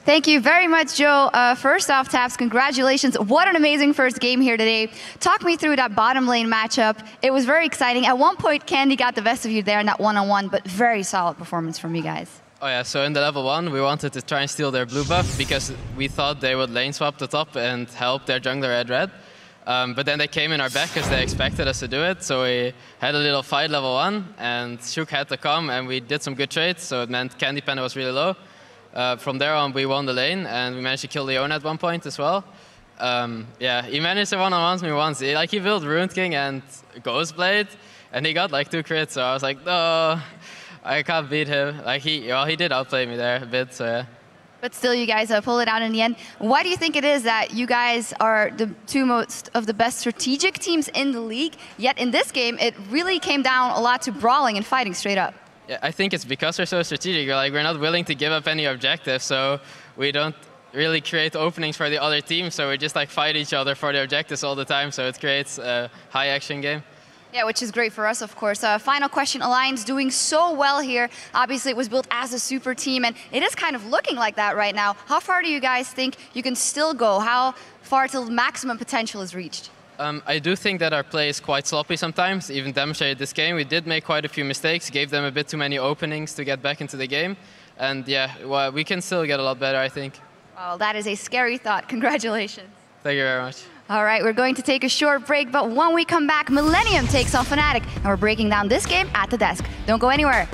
Thank you very much, Joe. First off, Taps, congratulations. What an amazing first game here today. Talk me through that bottom lane matchup. It was very exciting. At one point, Candy got the best of you there in that one-on-one, but very solid performance from you guys. Oh yeah, so in the level 1, we wanted to try and steal their blue buff because we thought they would lane swap the top and help their jungler at red. But then they came in our back because they expected us to do it. So we had a little fight level 1, and Shook had to come, and we did some good trades. So it meant Candy Panda was really low. From there on, we won the lane, and we managed to kill Leona at one point as well. Yeah, he managed to one-on-one me once. He built Ruined King and Ghostblade, and he got like 2 crits. So I was like, no, I can't beat him. Like he did outplay me there a bit. So yeah. But still, you guys pulled it out in the end. Why do you think it is that you guys are the 2 most of the best strategic teams in the league? Yet in this game, it really came down a lot to brawling and fighting straight up. Yeah, I think it's because we're so strategic. We're not willing to give up any objectives, so we don't really create openings for the other team. So we just fight each other for the objectives all the time. So it creates a high action game. Yeah, which is great for us, of course. Final question, Alliance doing so well here. Obviously, it was built as a super team, and it is kind of looking like that right now. How far do you guys think you can still go? How far till maximum potential is reached? I do think that our play is quite sloppy sometimes, even demonstrated this game. We did make quite a few mistakes, gave them a bit too many openings to get back into the game. And yeah, well, we can still get a lot better, I think. Well, that is a scary thought. Congratulations. Thank you very much. All right, we're going to take a short break, but when we come back, Millennium takes on Fnatic, and we're breaking down this game at the desk. Don't go anywhere.